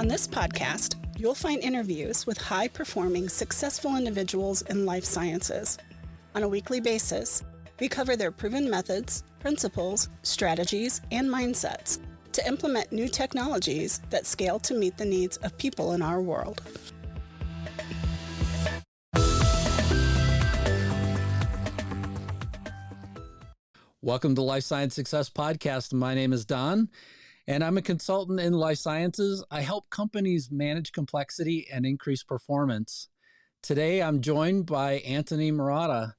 On this podcast, you'll find interviews with high-performing, successful individuals in life sciences. On a weekly basis, we cover their proven methods, principles, strategies, and mindsets to implement new technologies that scale to meet the needs of people in our world. Welcome to Life Science Success Podcast. My name is Don, and I'm a consultant in life sciences. I help companies manage complexity and increase performance. Today, I'm joined by Anthony Marotta.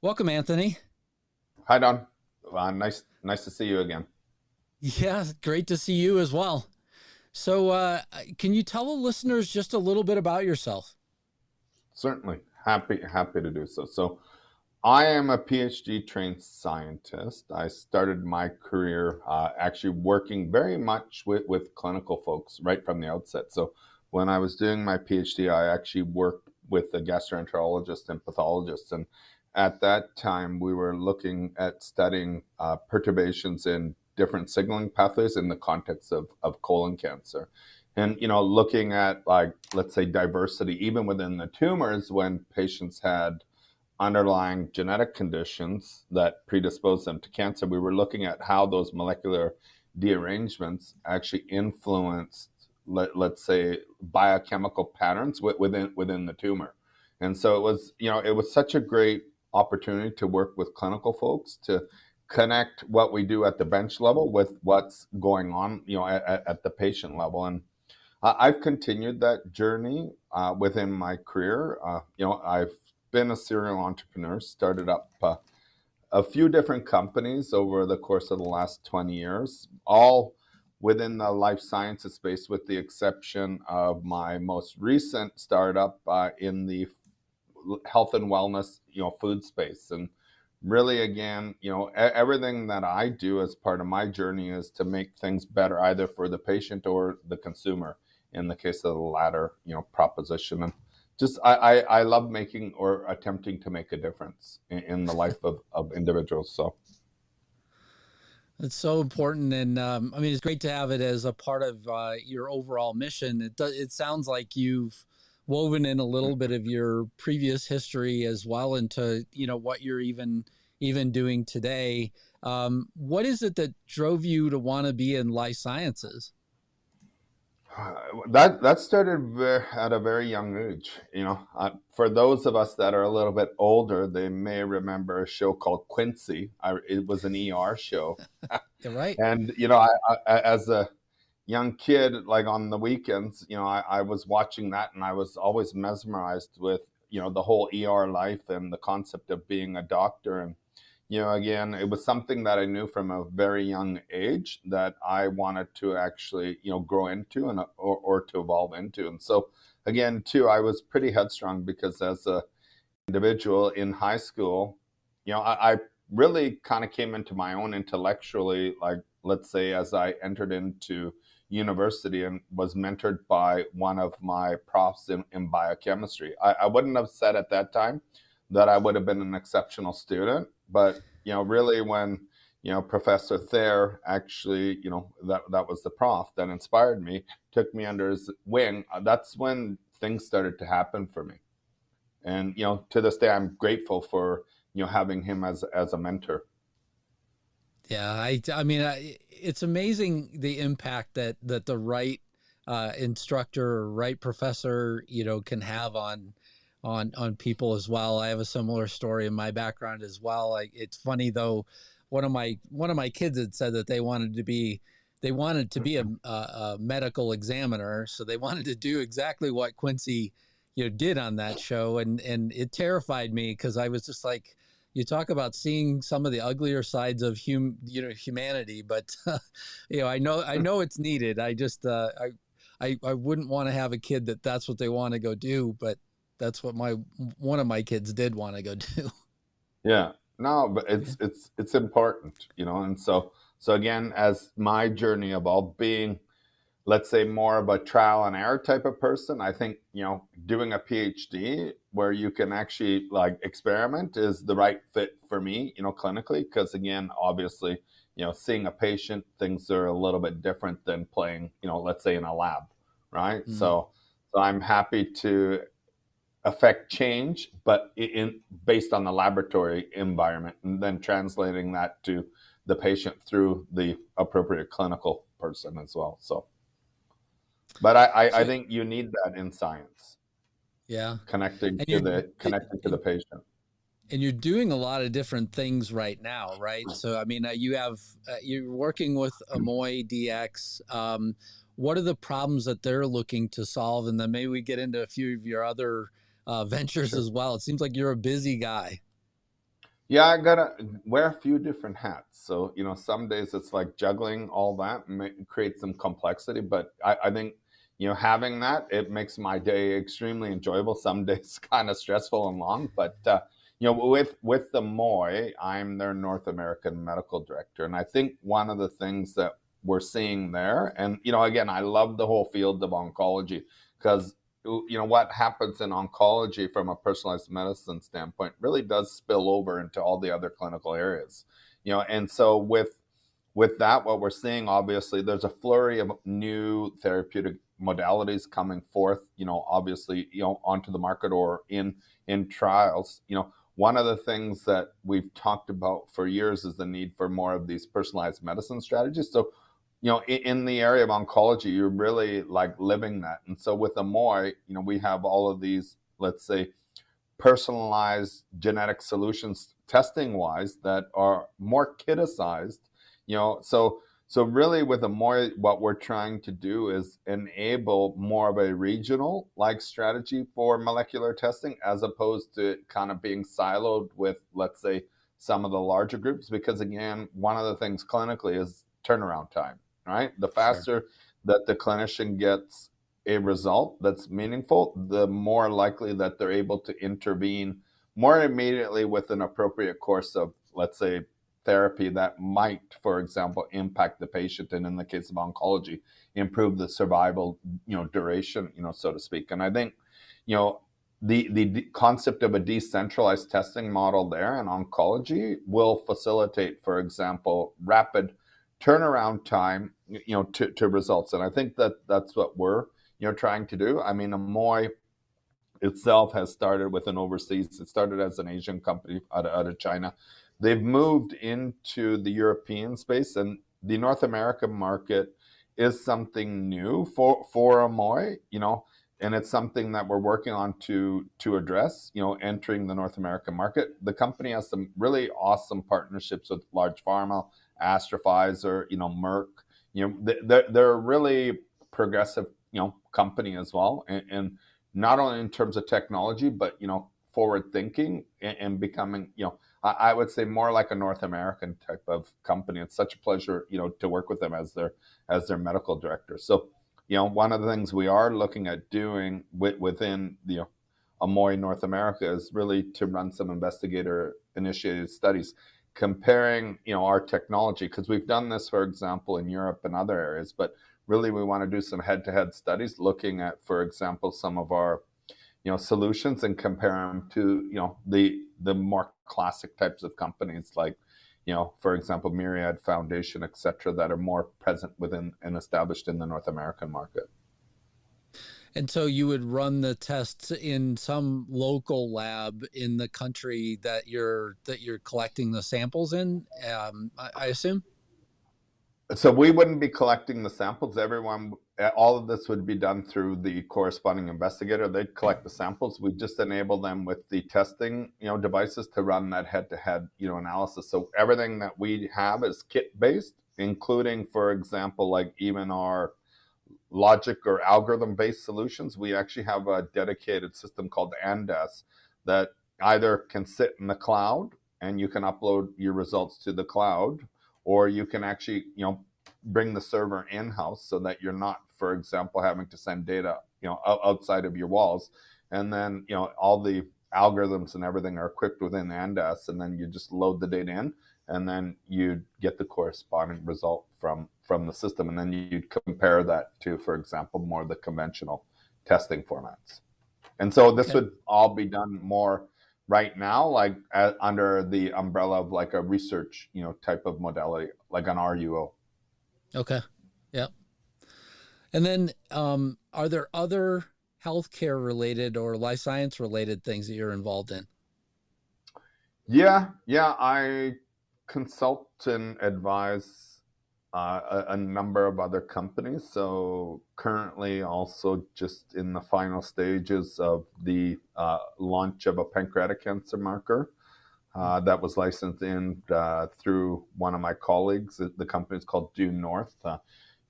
Welcome, Anthony. Hi, Don. Nice to see you again. Yeah, great to see you as well. So can you tell the listeners just a little bit about yourself? Certainly. Happy to do so. So I am a PhD trained scientist. I started my career actually working very much with clinical folks right from the outset. So when I was doing my PhD, I actually worked with a gastroenterologist and pathologist. And at that time, we were looking at studying perturbations in different signaling pathways in the context of colon cancer. And, looking at, like, let's say, diversity, even within the tumors, when patients had underlying genetic conditions that predispose them to cancer, we were looking at how those molecular derangements actually influenced, let's say, biochemical patterns within the tumor. And so it was such a great opportunity to work with clinical folks to connect what we do at the bench level with what's going on, at the patient level. And I've continued that journey within my career. I've been a serial entrepreneur, started up a few different companies over the course of the last 20 years, all within the life sciences space, with the exception of my most recent startup in the health and wellness, food space. And really, again, everything that I do as part of my journey is to make things better, either for the patient or the consumer, in the case of the latter, proposition. And just I love making or attempting to make a difference in the life of individuals. So it's so important, and it's great to have it as a part of your overall mission. It sounds like you've woven in a little bit of your previous history as well into what you're even doing today. What is it that drove you to want to be in life sciences? That started at a very young age. For those of us that are a little bit older, they may remember a show called Quincy. It was an ER show. You're right. And I, as a young kid, like on the weekends, I was watching that, and I was always mesmerized with the whole ER life and the concept of being a doctor. And again, it was something that I knew from a very young age that I wanted to actually, grow into and or to evolve into. And so, again, too, I was pretty headstrong because as a individual in high school, I really kind of came into my own intellectually, like, let's say, as I entered into university and was mentored by one of my profs in biochemistry. I wouldn't have said at that time that I would have been an exceptional student, but really when Professor Thayer actually, that was the prof that inspired me, took me under his wing. That's when things started to happen for me, and to this day I'm grateful for having him as a mentor. Yeah, it's amazing the impact that the right instructor or right professor can have on people as well. I have a similar story in my background as well. It's funny though. One of my kids had said that they wanted to be a medical examiner, so they wanted to do exactly what Quincy did on that show, and it terrified me because I was just like, you talk about seeing some of the uglier sides of humanity, but I know it's needed. I just I wouldn't want to have a kid that's what they want to go do, but that's what one of my kids did want to go do. Yeah, no, but it's important, and so again, as my journey evolved, being, let's say, more of a trial and error type of person, I think doing a PhD where you can actually like experiment is the right fit for me, clinically, because again, obviously, seeing a patient, things are a little bit different than playing, let's say, in a lab, right? Mm. So I'm happy to affect change, but based on the laboratory environment, and then translating that to the patient through the appropriate clinical person as well. So, but I So, think you need that in science, yeah. connecting And to you're the patient. and you're doing a lot of different things right now, right? So, I mean, you're working with Amoy DX. What are the problems that they're looking to solve? And then maybe we get into a few of your other ventures Sure. as well. It seems like you're a busy guy. Yeah, I gotta wear a few different hats. So, some days it's like juggling all that and create some complexity. But I think, having that, it makes my day extremely enjoyable. Some days kind of stressful and long. But, with the Moy, I'm their North American medical director. And I think one of the things that we're seeing there, and, again, I love the whole field of oncology because what happens in oncology from a personalized medicine standpoint really does spill over into all the other clinical areas. And so with that, what we're seeing, obviously, there's a flurry of new therapeutic modalities coming forth, obviously, onto the market or in trials. One of the things that we've talked about for years is the need for more of these personalized medicine strategies. So, in the area of oncology, you're really like living that. And so with Amoy, we have all of these, let's say, personalized genetic solutions testing wise that are more kidicized, so really with Amoy, what we're trying to do is enable more of a regional like strategy for molecular testing as opposed to kind of being siloed with, let's say, some of the larger groups, because again, one of the things clinically is turnaround time, right? The Sure. faster that the clinician gets a result that's meaningful, the more likely that they're able to intervene more immediately with an appropriate course of, let's say, therapy that might, for example, impact the patient, and in the case of oncology, improve the survival, duration, so to speak. And I think, the concept of a decentralized testing model there in oncology will facilitate, for example, rapid turnaround time, to results. And I think that that's what we're trying to do. I mean, Amoy itself has started with an overseas. It started as an Asian company out of China. They've moved into the European space, and the North American market is something new for Amoy, and it's something that we're working on to address, entering the North American market. The company has some really awesome partnerships with large pharma, AstraPfizer, Merck. They're a really progressive, company as well, and not only in terms of technology, but forward thinking and becoming, I would say more like a North American type of company. It's such a pleasure, to work with them as their medical director. So, one of the things we are looking at doing within the Amoy North America is really to run some investigator initiated studies comparing, our technology, because we've done this, for example, in Europe and other areas, but really we want to do some head-to-head studies looking at, for example, some of our solutions and compare them to the more classic types of companies like for example Myriad Foundation, etc., that are more present within and established in the North American market. And so you would run the tests in some local lab in the country that you're collecting the samples in. I assume. So we wouldn't be collecting the samples. All of this would be done through the corresponding investigator. They'd collect the samples. We just enable them with the testing, devices to run that head-to-head, analysis. So everything that we have is kit-based, including, for example, like even our logic or algorithm-based solutions. We actually have a dedicated system called Andes that either can sit in the cloud and you can upload your results to the cloud, or you can actually, bring the server in-house so that you're not, for example, having to send data, outside of your walls. And then, all the algorithms and everything are equipped within Andes, and then you just load the data in, and then you get the corresponding result from the system, and then you'd compare that to, for example, more of the conventional testing formats. And so this Okay. would all be done more right now, like under the umbrella of like a research, type of modality, like an RUO. Okay. Yeah. And then, are there other healthcare related or life science related things that you're involved in? Yeah, I consult and advise a number of other companies. So currently, also just in the final stages of the launch of a pancreatic cancer marker that was licensed in through one of my colleagues. The company is called Due North.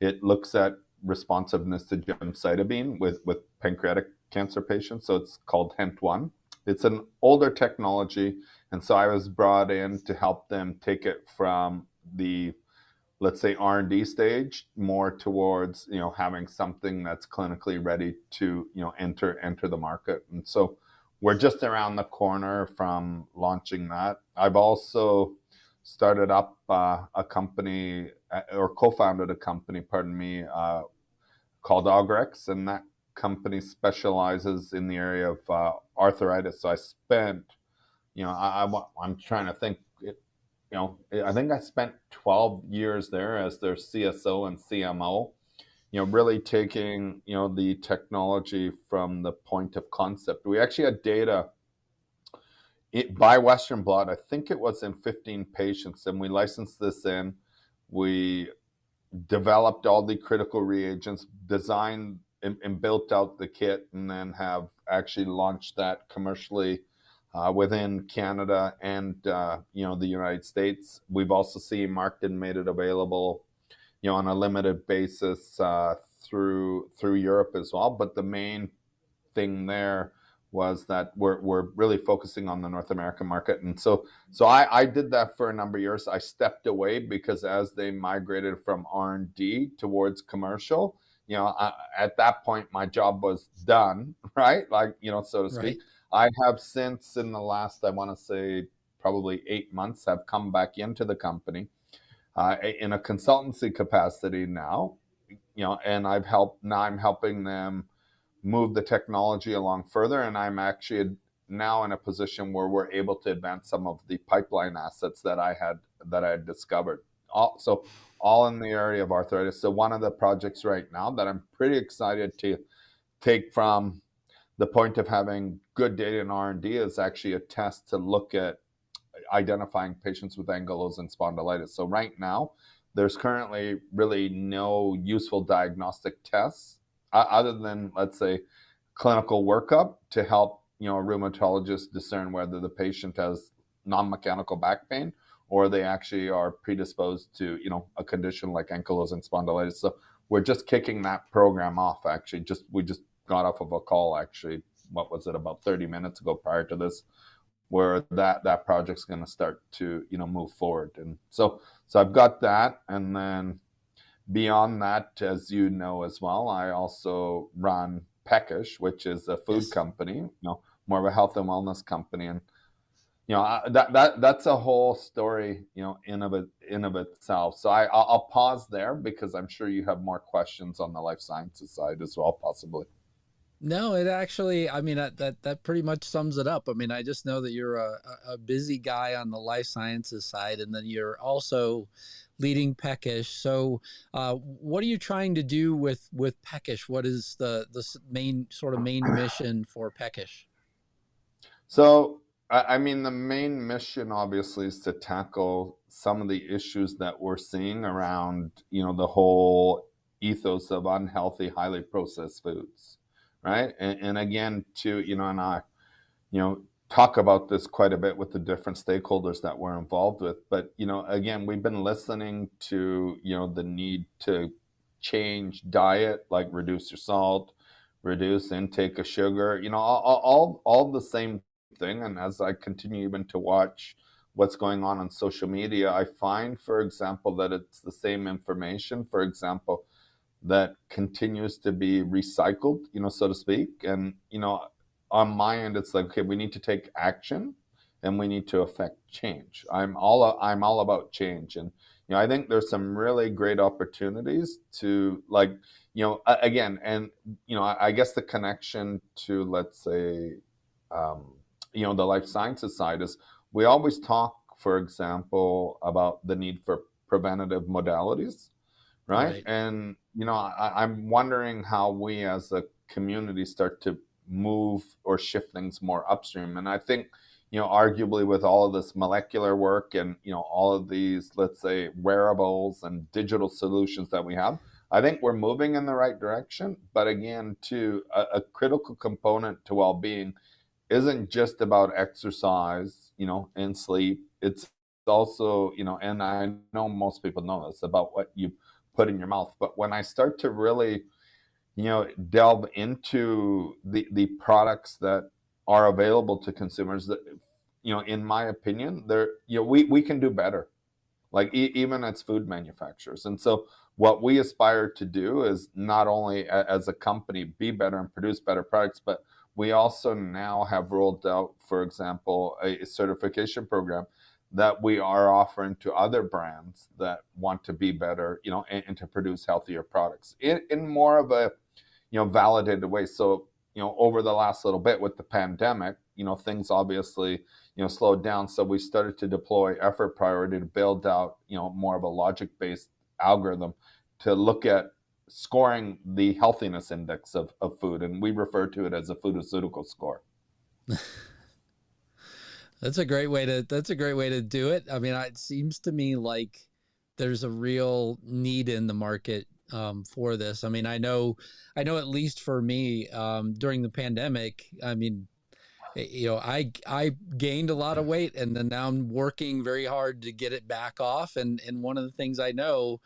It looks at responsiveness to gemcitabine with pancreatic cancer patients. So it's called HENT1. It's an older technology, and so I was brought in to help them take it from the, let's say, R&D stage more towards having something that's clinically ready to enter the market. And so we're just around the corner from launching that. I've also started up a company, or co-founded a company, pardon me, called Ogrex, and that company specializes in the area of arthritis. So I spent, I'm trying to think, I think I spent 12 years there as their CSO and CMO, really taking, the technology from the point of concept. We actually had data by Western blot, I think it was in 15 patients, and we licensed this in. We developed all the critical reagents, designed and built out the kit, and then have actually launched that commercially within Canada and the United States. We've also CE marked and made it available, on a limited basis through Europe as well. But the main thing there was that we're really focusing on the North American market. And so I did that for a number of years. I stepped away because as they migrated from R&D towards commercial, at that point my job was done, right? Like, so to speak. Right. I have since, in the last, I want to say probably 8 months, have come back into the company in a consultancy capacity now, and I'm helping them move the technology along further. And I'm actually now in a position where we're able to advance some of the pipeline assets that I had discovered. All in the area of arthritis. So one of the projects right now that I'm pretty excited to take from the point of having good data in R&D is actually a test to look at identifying patients with ankylosing spondylitis. So right now, there's currently really no useful diagnostic tests other than, let's say, clinical workup to help a rheumatologist discern whether the patient has non-mechanical back pain or they actually are predisposed to a condition like ankylosing spondylitis. So we're just kicking that program off. Actually, we just got off of a call. Actually, what was it, about 30 minutes ago prior to this, where that project's going to start to move forward. And so I've got that, and then beyond that, as you know as well, I also run Peckish, which is a food Yes. company, more of a health and wellness company. And that's a whole story, in of itself. So I'll pause there because I'm sure you have more questions on the life sciences side as well, possibly. No, it actually, I mean, that pretty much sums it up. I mean, I just know that you're a busy guy on the life sciences side, and then you're also leading Peckish. So, what are you trying to do with Peckish? What is the main mission for Peckish? So, I mean, the main mission obviously is to tackle some of the issues that we're seeing around, the whole ethos of unhealthy, highly processed foods, right? And again, and I, you know, talk about this quite a bit with the different stakeholders that we're involved with. But, again, we've been listening to, the need to change diet, like reduce your salt, reduce intake of sugar, all the same thing. And as I continue even to watch what's going on social media, I find, for example, that it's the same information, for example, that continues to be recycled, so to speak. And, on my end, it's like, okay, we need to take action and we need to affect change. I'm all about change. And, I think there's some really great opportunities to, like, again, and, I guess the connection to, let's say, um, the life sciences side is we always talk, for example, about the need for preventative modalities, right? Right. And I'm wondering how we as a community start to move or shift things more upstream. And I think, arguably with all of this molecular work and, all of these, let's say, wearables and digital solutions that we have, I think we're moving in the right direction. But again, too, a critical component to well-being isn't just about exercise, and sleep. It's also, and I know most people know this, about what you put in your mouth. But when I start to really, delve into the products that are available to consumers, that, in my opinion, they're, we can do better, like even as food manufacturers. And so what we aspire to do is not only as a company be better and produce better products, but we also now have rolled out, for example, a certification program that we are offering to other brands that want to be better, and to produce healthier products in more of a, validated way. So, over the last little bit with the pandemic, things obviously, slowed down. So we started to deploy effort priority to build out, more of a logic-based algorithm to look at scoring the healthiness index of food. And we refer to it as a pharmaceutical score. That's a great way to do it. I mean, it seems to me like there's a real need in the market for this. I mean, at least for me, during the pandemic, I mean, I gained a lot of weight, and then now I'm working very hard to get it back off. And one of the things I know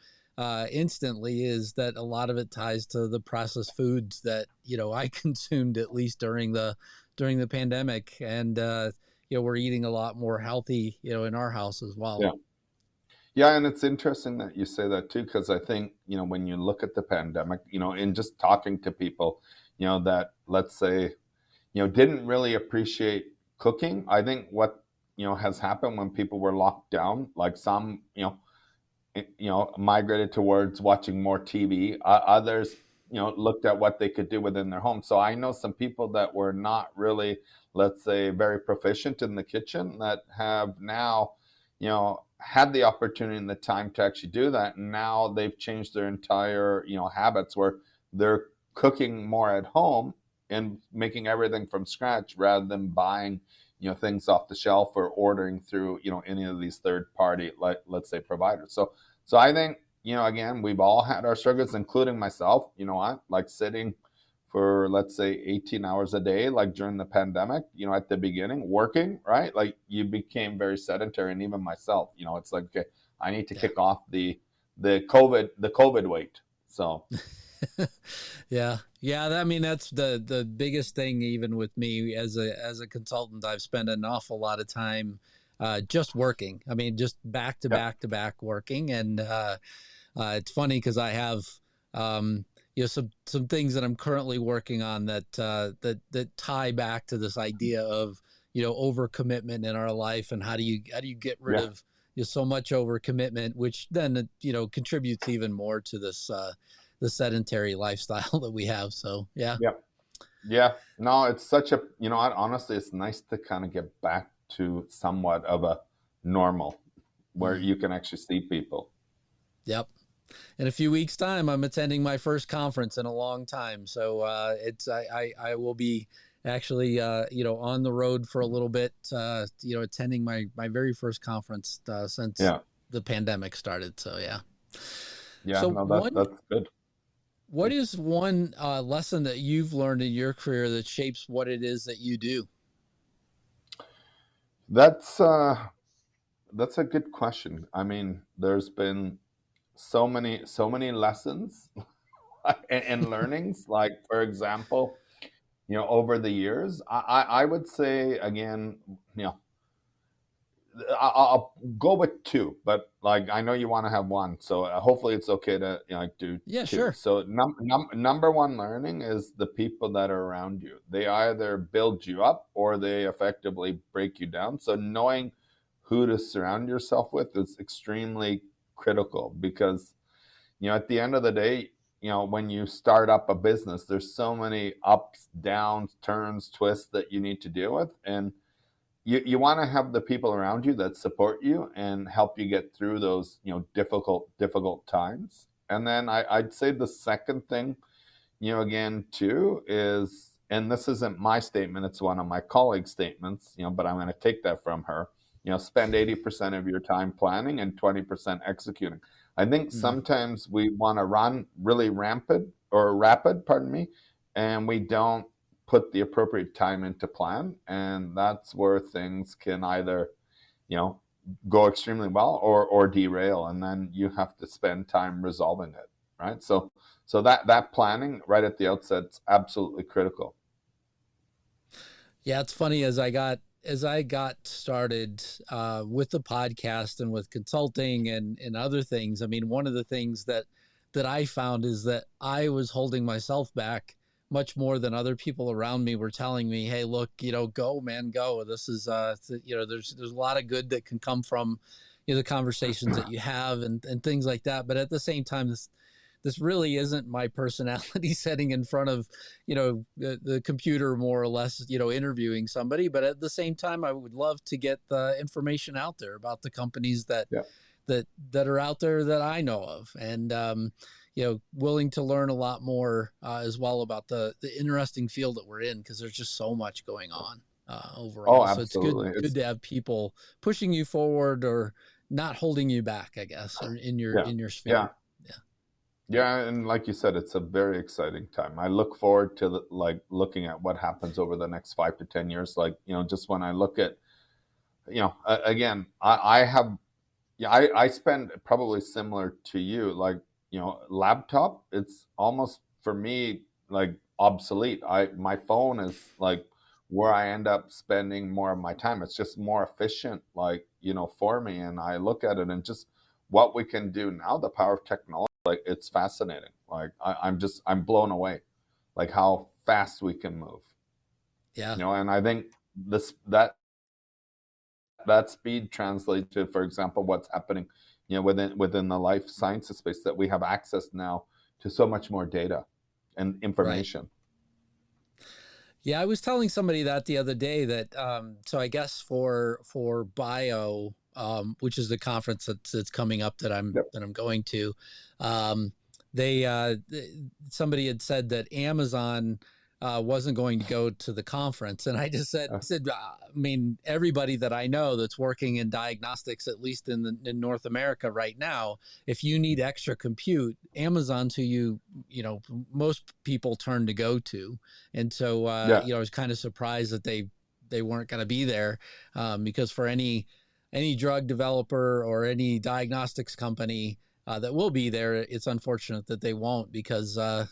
instantly is that a lot of it ties to the processed foods that I consumed, at least during the pandemic. And we're eating a lot more healthy, in our house as well. Yeah. Yeah, and it's interesting that you say that too, because I think, when you look at the pandemic, in just talking to people, that, let's say, didn't really appreciate cooking. I think what, has happened when people were locked down, like some, migrated towards watching more TV. Others, looked at what they could do within their home. So I know some people that were not really, let's say, very proficient in the kitchen that have now, had the opportunity and the time to actually do that. And now they've changed their entire, habits where they're cooking more at home and making everything from scratch rather than buying, things off the shelf or ordering through, any of these third party, like, let's say, providers. So I think, again, we've all had our struggles, including myself. I like sitting for, let's say, 18 hours a day, like during the pandemic, at the beginning, working, right? Like you became very sedentary. And even myself, it's like, okay, I need to kick off the COVID weight. So Yeah. Yeah. I mean, that's the biggest thing, even with me as a consultant. I've spent an awful lot of time just working. I mean, just back to yeah, back to back working. And it's funny because I have, some things that I'm currently working on that tie back to this idea of, overcommitment in our life, and how do you get rid yeah, of so much overcommitment, which then, contributes even more to this, the sedentary lifestyle that we have. So yeah. yeah. Yeah, no, it's such a, honestly, it's nice to kind of get back to somewhat of a normal where Mm, you can actually see people. yep. In a few weeks' time, I'm attending my first conference in a long time. So it's I will be actually on the road for a little bit. Attending my very first conference since Yeah, the pandemic started. So yeah. yeah, So no, that's good. what is one lesson that you've learned in your career that shapes what it is that you do? That's uh, that's a good question. I mean, there's been so many lessons and learnings. Like, for example, over the years, I would say again, you know, I'll go with two, but like I know you want to have one, so hopefully it's okay to like do Yeah, two. sure. So number one learning is the people that are around you. They either build you up or they effectively break you down. So knowing who to surround yourself with is extremely critical because at the end of the day, when you start up a business, there's so many ups, downs, turns, twists that you need to deal with, and you want to have the people around you that support you and help you get through those difficult times. And then I'd say the second thing, again, too, is, and this isn't my statement, it's one of my colleagues' statements, but I'm going to take that from her, spend 80% of your time planning and 20% executing. I think sometimes we want to run really rapid, pardon me, and we don't put the appropriate time into plan. And that's where things can either, go extremely well or derail. And then you have to spend time resolving it. Right. So that planning right at the outset is absolutely critical. Yeah, it's funny, as I got started with the podcast and with consulting and other things. I mean, one of the things that I found is that I was holding myself back much more than other people around me were telling me, "Hey, look, go, man, go. This is there's a lot of good that can come from the conversations that you have and things like that." But at the same time, this really isn't my personality setting in front of, the computer, more or less, interviewing somebody. But at the same time, I would love to get the information out there about the companies that are out there that I know of. And, willing to learn a lot more as well about the interesting field that we're in, because there's just so much going on overall. Oh, So it's absolutely. good to have people pushing you forward or not holding you back, I guess, or in your sphere. Yeah. Yeah, and like you said, it's a very exciting time. I look forward to looking at what happens over the next 5 to 10 years. Just when I look at, again, I have, I spend probably similar to you, laptop. It's almost for me like obsolete. My phone is like where I end up spending more of my time. It's just more efficient, for me. And I look at it and just what we can do now, the power of technology. It's fascinating. I'm blown away, like how fast we can move. Yeah. And I think that speed translates to, for example, what's happening, within the life sciences space, that we have access now to so much more data and information. Right. Yeah, I was telling somebody that the other day that so I guess for bio, which is the conference that's coming up that I'm going to, they somebody had said that Amazon wasn't going to go to the conference, and I just said I mean, everybody that I know that's working in diagnostics, at least in North America right now, if you need extra compute, Amazon's who most people turn to go to. And so I was kind of surprised that they weren't going to be there, because for any drug developer or any diagnostics company that will be there, it's unfortunate that they won't, because I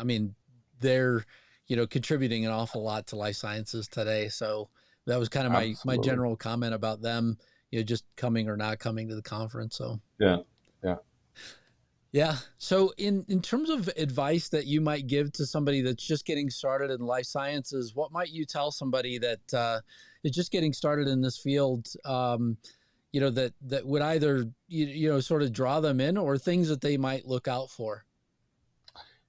mean, they're contributing an awful lot to life sciences today. So that was kind of my general comment about them, just coming or not coming to the conference. So yeah. So in terms of advice that you might give to somebody that's just getting started in life sciences, what might you tell somebody that is just getting started in this field, that would either, sort of draw them in, or things that they might look out for?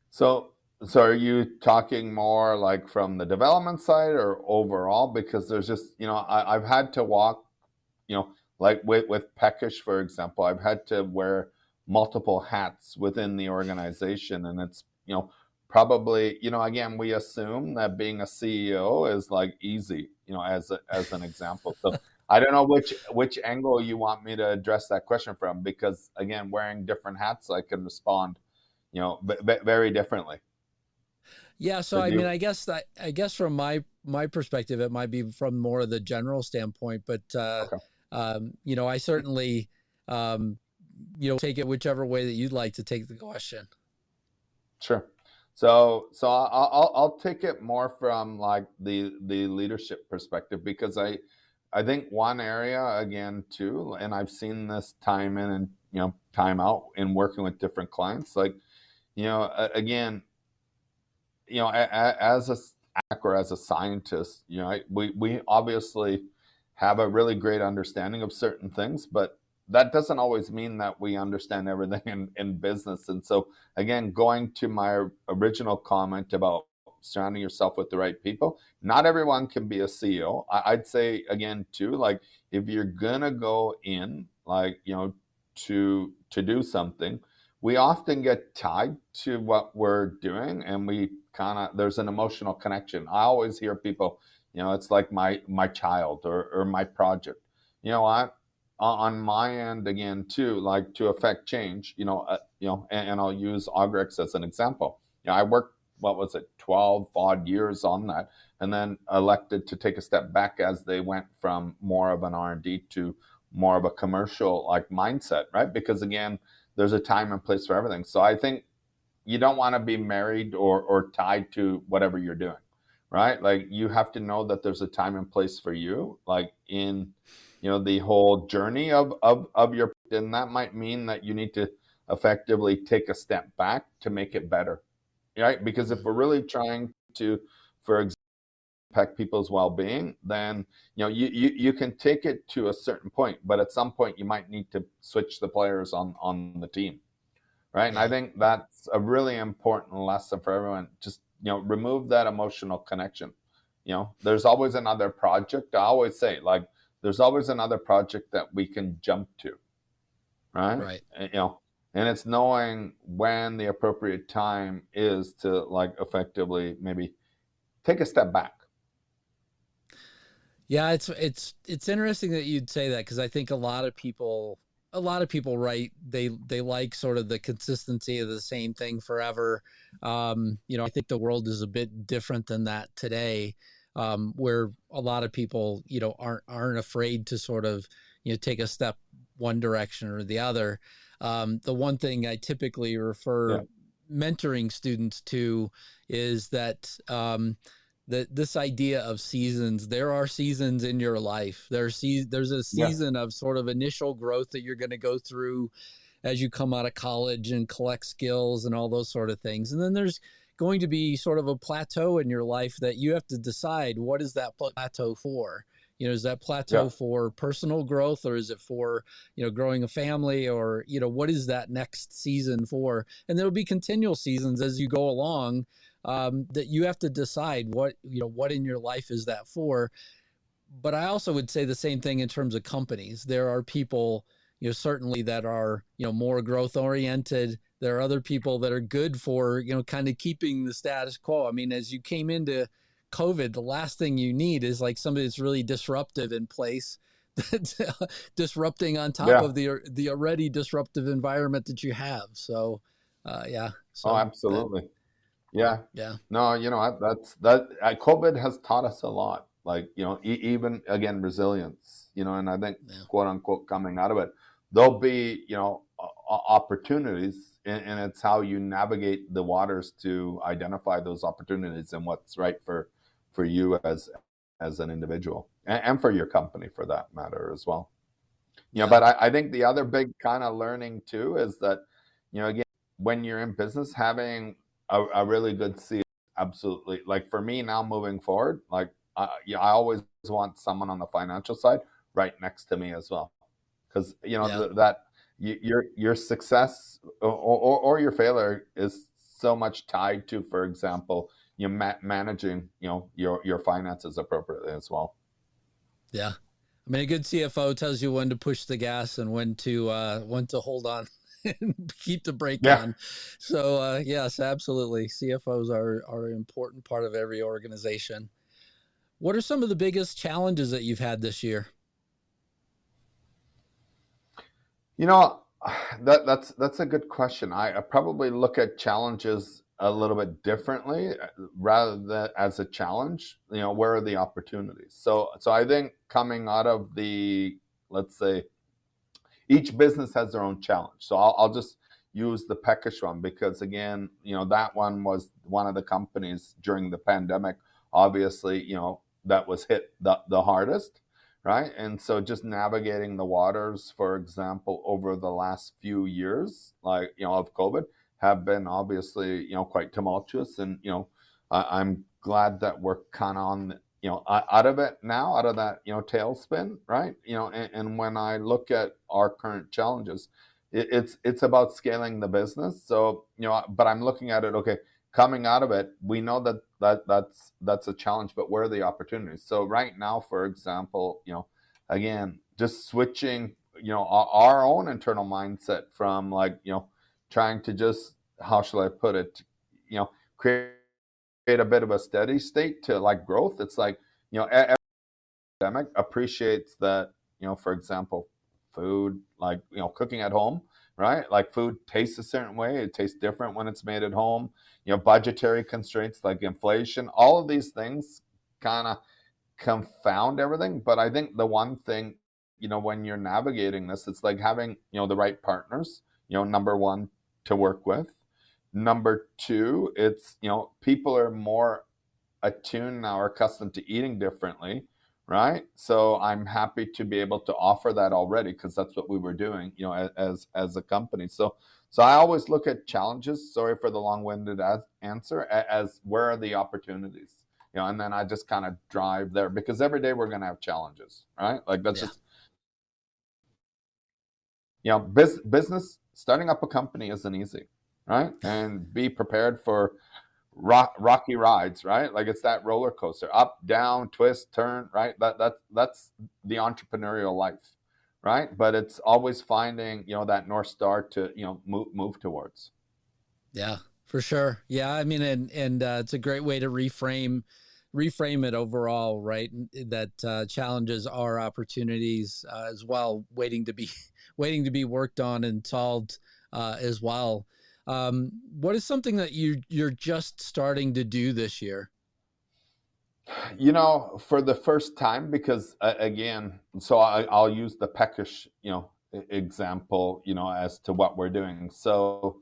So are you talking more like from the development side or overall? Because there's just, I've had to walk, like with Peckish, for example, I've had to wear multiple hats within the organization. And it's, probably, again, we assume that being a CEO is like easy, as an example. So I don't know which angle you want me to address that question from, because again, wearing different hats, I can respond, very differently. Yeah. So, I mean, I guess from my perspective, it might be from more of the general standpoint, but, Okay. I certainly, take it whichever way that you'd like to take the question. Sure. So I'll take it more from like the leadership perspective, because I think one area, again, too, and I've seen this time in and time out in working with different clients, like, again, as a or as a scientist, we obviously have a really great understanding of certain things, but that doesn't always mean that we understand everything in business. And so, again, going to my original comment about surrounding yourself with the right people, not everyone can be a CEO. I'd say, again, too, like, if you're gonna go in, like, to do something, we often get tied to what we're doing, and we kind of, there's an emotional connection. I always hear people, it's like my child, or my project. What, on my end again too, like, to affect change, and I'll use Ogrex as an example. I worked, what was it, 12 odd years on that, and then elected to take a step back as they went from more of an R&D to more of a commercial like mindset, right? Because again, there's a time and place for everything. So I think you don't want to be married or tied to whatever you're doing, right? Like, you have to know that there's a time and place for you, like in, the whole journey of your, and that might mean that you need to effectively take a step back to make it better, right? Because if we're really trying to, for example, impact people's well-being, then you can take it to a certain point, but at some point you might need to switch the players on the team, right? And I Yeah. think that's a really important lesson for everyone. Just remove that emotional connection. There's always another project. I always say, like, there's always another project that we can jump to, right? Right. And it's knowing when the appropriate time is to, like, effectively maybe take a step back. Yeah, it's interesting that you'd say that, because I think a lot of people, right, they like sort of the consistency of the same thing forever. I think the world is a bit different than that today, where a lot of people, aren't afraid to sort of, take a step one direction or the other. The one thing I typically Yeah. refer mentoring students to is that, this idea of seasons. There are seasons in your life. There's a Yeah. season of sort of initial growth that you're going to go through as you come out of college and collect skills and all those sort of things. And then there's going to be sort of a plateau in your life that you have to decide, what is that plateau for? Is that Yeah. plateau for personal growth, or is it for, growing a family, or, what is that next season for? And there'll be continual seasons as you go along, that you have to decide what in your life is that for. But I also would say the same thing in terms of companies. There are people, certainly, that are, more growth oriented. There are other people that are good for, kind of keeping the status quo. I mean, as you came into COVID, the last thing you need is like somebody that's really disruptive in place, that's disrupting on top Yeah. of the already disruptive environment that you have. So, yeah. Oh, So that, absolutely. Yeah. yeah, No, that's that. COVID has taught us a lot. Like, even again, resilience. And I think, yeah. quote unquote, coming out of it, there'll be opportunities, and it's how you navigate the waters to identify those opportunities and what's right for you as an individual, and for your company for that matter as well. Yeah. But I think the other big kind of learning too is that, again, when you're in business, having a really good CEO, absolutely. Like, for me now moving forward, like, I always want someone on the financial side right next to me as well, because Yeah. that your success or your failure is so much tied to, for example, managing your finances appropriately as well. Yeah. I mean, a good CFO tells you when to push the gas and when to hold on and keep the brake Yeah. on. So, yes, absolutely. CFOs are an important part of every organization. What are some of the biggest challenges that you've had this year? You know, that's a good question. I probably look at challenges a little bit differently, rather than as a challenge. Where are the opportunities? So I think coming out of the, let's say, each business has their own challenge. So I'll just use the Peckish one, because again, that one was one of the companies during the pandemic, obviously, that was hit the hardest, right? And so just navigating the waters, for example, over the last few years, like, of COVID, have been obviously, quite tumultuous. And, I'm glad that we're kind of on, out of it now, out of that, tailspin, right? And when I look at our current challenges, it's about scaling the business. So, but I'm looking at it, okay, coming out of it, we know that's a challenge, but where are the opportunities? So right now, for example, again, just switching, our own internal mindset from, like, trying to just, how shall I put it, create a bit of a steady state to like growth. It's like, every academic appreciates that, for example, food, like, cooking at home, right? Like food tastes a certain way. It tastes different when it's made at home. Budgetary constraints like inflation, all of these things kind of confound everything. But I think the one thing, when you're navigating this, it's like having, the right partners, number one, to work with. Number two, it's, people are more attuned now, are accustomed to eating differently, right? So I'm happy to be able to offer that already, because that's what we were doing, as a company. So I always look at challenges. Sorry for the long-winded answer. As where are the opportunities, and then I just kind of drive there, because every day we're going to have challenges, right? Like that's Yeah. just, business, starting up a company isn't easy, right? And be prepared for rocky rides, right? Like it's that roller coaster, up, down, twist, turn, right? That's the entrepreneurial life, right? But it's always finding, that North Star to, move towards. Yeah, for sure. Yeah, I mean, and it's a great way to reframe it overall, right? That challenges are opportunities as well, waiting to be waiting to be worked on and solved as well. What is something that you're just starting to do this year? For the first time, because again, so I'll use the Peckish, example, as to what we're doing. So,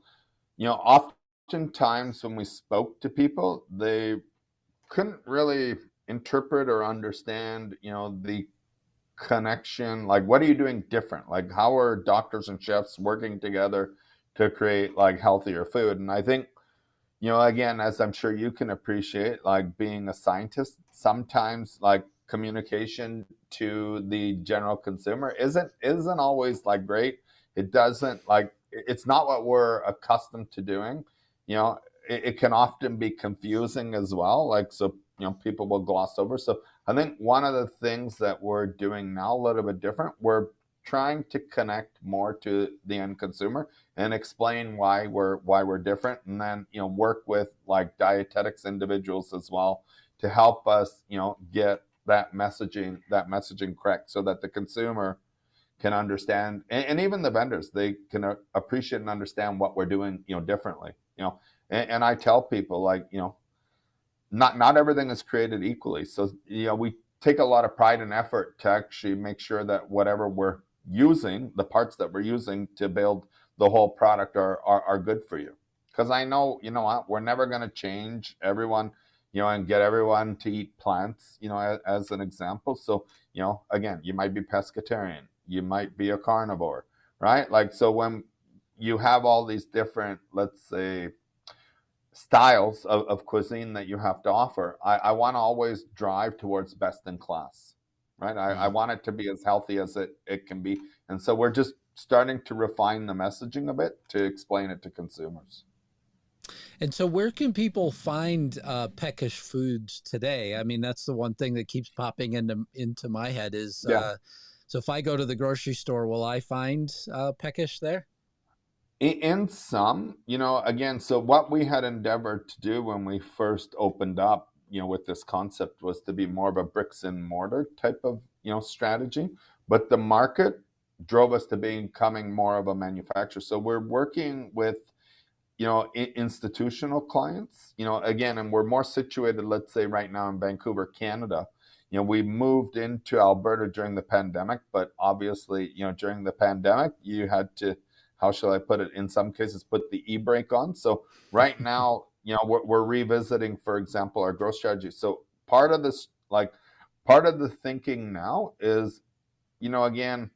oftentimes when we spoke to people, they couldn't really interpret or understand, the connection. Like, what are you doing different? Like, how are doctors and chefs working together to create like healthier food? And I think, again, as I'm sure you can appreciate, like being a scientist, sometimes like communication to the general consumer isn't always like great. It doesn't like, it's not what we're accustomed to doing. It can often be confusing as well. Like, so, people will gloss over. So I think one of the things that we're doing now a little bit different, we're trying to connect more to the end consumer and explain why we're different, and then work with like dietetics individuals as well to help us get that messaging correct, so that the consumer can understand, and even the vendors, they can appreciate and understand what we're doing differently. And I tell people, like, not everything is created equally. So we take a lot of pride and effort to actually make sure that whatever we're using, the parts that we're using to build the whole product are good for you. Because I know, what, we're never going to change everyone, and get everyone to eat plants, as an example. So, again, you might be pescatarian, you might be a carnivore, right? Like, so when you have all these different, let's say, styles of cuisine that you have to offer, I want to always drive towards best in class, right? I Mhm. want it to be as healthy as it can be. And so we're just starting to refine the messaging a bit to explain it to consumers. And so, where can people find peckish foods today? I mean, that's the one thing that keeps popping into my head is Yeah. so if I go to the grocery store, will I find peckish there? In some, again, so what we had endeavored to do when we first opened up, with this concept, was to be more of a bricks and mortar type of, strategy. But the market drove us to becoming more of a manufacturer. So we're working with, institutional clients, again, and we're more situated, let's say, right now in Vancouver, Canada. We moved into Alberta during the pandemic, but obviously, during the pandemic, you had to, how shall I put it, in some cases, put the e-brake on. So right now, we're revisiting, for example, our growth strategy. So part of this, like, part of the thinking now is, again,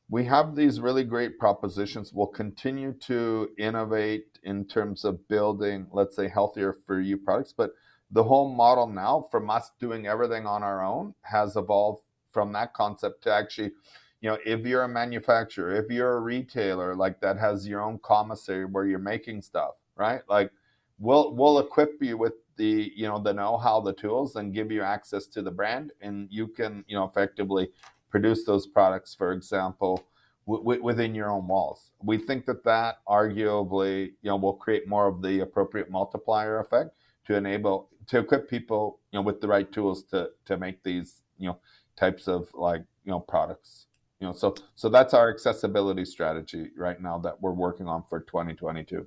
we have these really great propositions. We'll continue to innovate in terms of building, let's say, healthier for you products. But the whole model now, from us doing everything on our own, has evolved from that concept to actually, if you're a manufacturer, if you're a retailer, like that has your own commissary where you're making stuff, right? Like, we'll equip you with the, the know-how, the tools, and give you access to the brand, and you can, effectively produce those products, for example, within your own walls. We think that that arguably, will create more of the appropriate multiplier effect to equip people, with the right tools to make these, types of like, products. So that's our accessibility strategy right now that we're working on for 2022.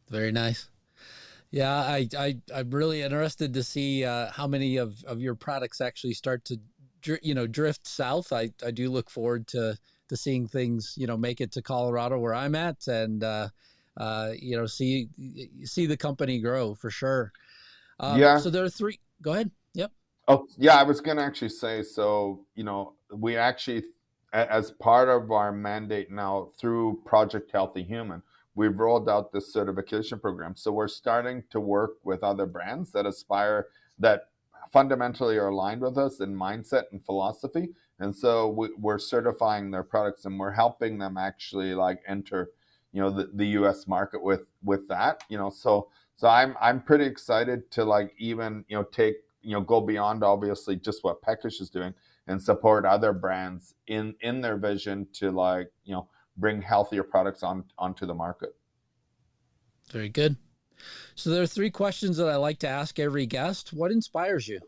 Very nice. Yeah, I'm really interested to see how many of your products actually start to, drift south. I do look forward to seeing things, make it to Colorado where I'm at, and see the company grow for sure. Yeah. So there are three. Go ahead. Yep. Oh, yeah, I was going to actually say, so, we actually, as part of our mandate now through Project Healthy Human, we've rolled out this certification program. So we're starting to work with other brands that fundamentally are aligned with us in mindset and philosophy. And so we're certifying their products, and we're helping them actually like enter, the US market with that, so I'm pretty excited to like even, take, go beyond obviously just what Peckish is doing and support other brands in their vision to like, bring healthier products onto the market. Very good. So there are three questions that I like to ask every guest. What inspires you?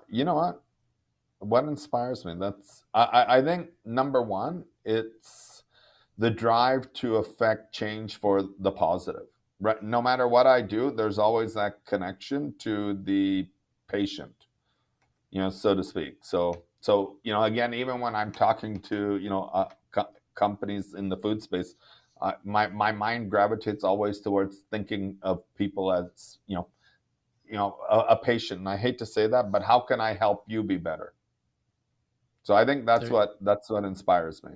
You know what inspires me? I think number one, it's the drive to affect change for the positive. Right? No matter what I do, there's always that connection to the patient, so to speak. So again, even when I'm talking to companies in the food space, my mind gravitates always towards thinking of people as a patient. And I hate to say that, but how can I help you be better? So I think Very, that's what inspires me.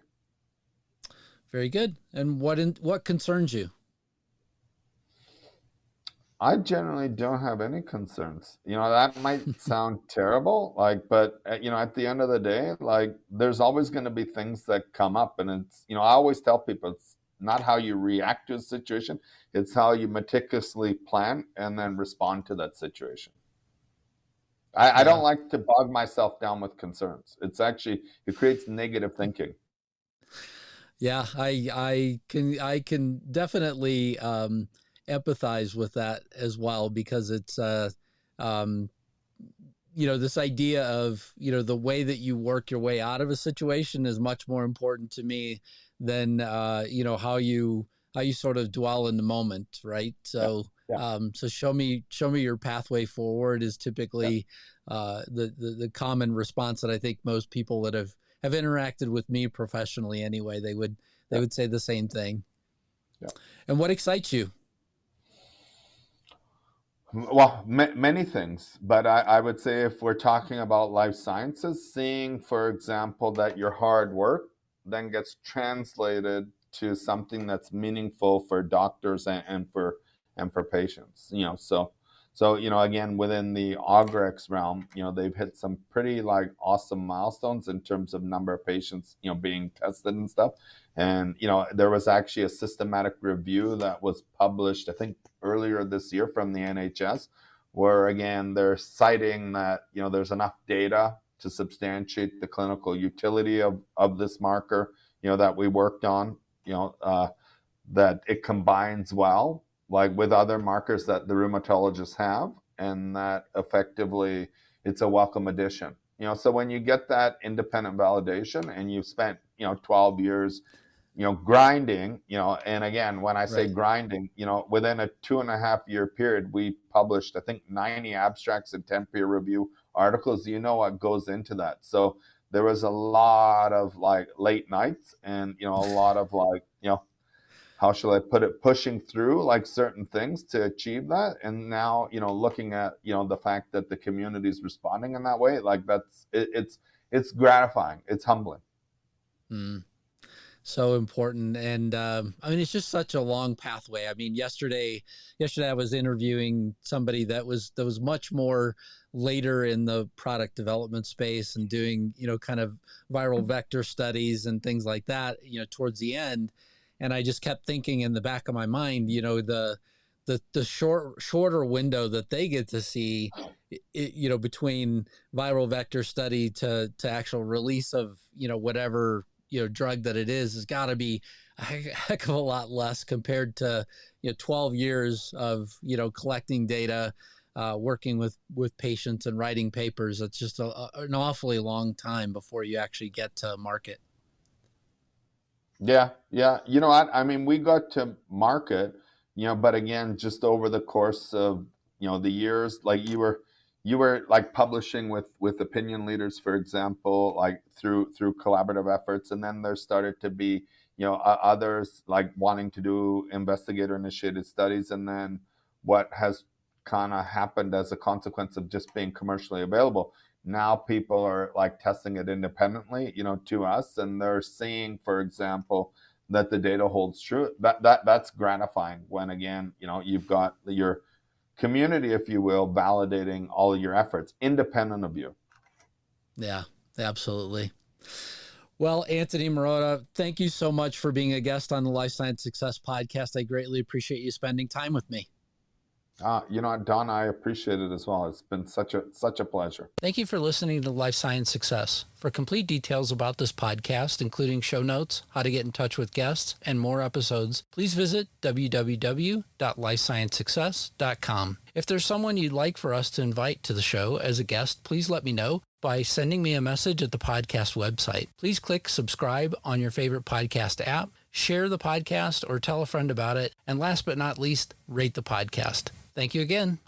very good. And what concerns you? I generally don't have any concerns. That might sound terrible, like, but at the end of the day, like, there's always going to be things that come up, and it's, I always tell people it's not how you react to a situation, it's how you meticulously plan and then respond to that situation. I Yeah. don't like to bog myself down with concerns. It creates negative thinking. Yeah, I can definitely empathize with that as well, because it's um, this idea of the way that you work your way out of a situation is much more important to me than how you sort of dwell in the moment, right? Yeah, So yeah, so show me your pathway forward is yeah, typically the common response that I think most people that have interacted with me professionally anyway, they would they yeah, would say the same thing. yeah. And what excites you? Well, many things, but I would say if we're talking about life sciences, seeing, for example, that your hard work then gets translated to something that's meaningful for doctors and for patients. So again, within the Ogrex realm, they've hit some pretty like awesome milestones in terms of number of patients being tested and stuff. And there was actually a systematic review that was published, I think, earlier this year from the NHS, where again they're citing that there's enough data to substantiate the clinical utility of this marker that we worked on, that it combines well like with other markers that the rheumatologists have, and that effectively it's a welcome addition. So when you get that independent validation and you've spent 12 years grinding, and again, when I say Right. grinding, within a 2.5 year period, we published, I think, 90 abstracts and 10 peer review articles. What goes into that. So there was a lot of like late nights and, a lot of like, how shall I put it, pushing through like certain things to achieve that. And now, looking at, the fact that the community is responding in that way, like it's gratifying. It's humbling. Mm. So important. And I mean, it's just such a long pathway. I mean, yesterday I was interviewing somebody that was much more later in the product development space and doing kind of viral vector studies and things like that towards the end. And I just kept thinking in the back of my mind, the the shorter window that they get to see, between viral vector study to actual release of, whatever, drug that it is, has got to be a heck of a lot less compared to, 12 years of, collecting data, working with patients and writing papers. It's just an awfully long time before you actually get to market. Yeah, yeah. You know what? I mean, we got to market, but again, just over the course of, the years, like you were like publishing with opinion leaders, for example, like through collaborative efforts, and then there started to be, others like wanting to do investigator initiated studies, and then what has kind of happened as a consequence of just being commercially available, now people are like testing it independently, to us, and they're seeing, for example, that the data holds true. That's gratifying when, again, you've got your community, if you will, validating all of your efforts independent of you. Yeah, absolutely. Well, Anthony Marotta, thank you so much for being a guest on the Life Science Success Podcast. I greatly appreciate you spending time with me. Don, I appreciate it as well. It's been such a pleasure. Thank you for listening to Life Science Success. For complete details about this podcast, including show notes, how to get in touch with guests, and more episodes, please visit www.lifesciencesuccess.com. If there's someone you'd like for us to invite to the show as a guest, please let me know by sending me a message at the podcast website. Please click subscribe on your favorite podcast app, share the podcast, or tell a friend about it. And last but not least, rate the podcast. Thank you again.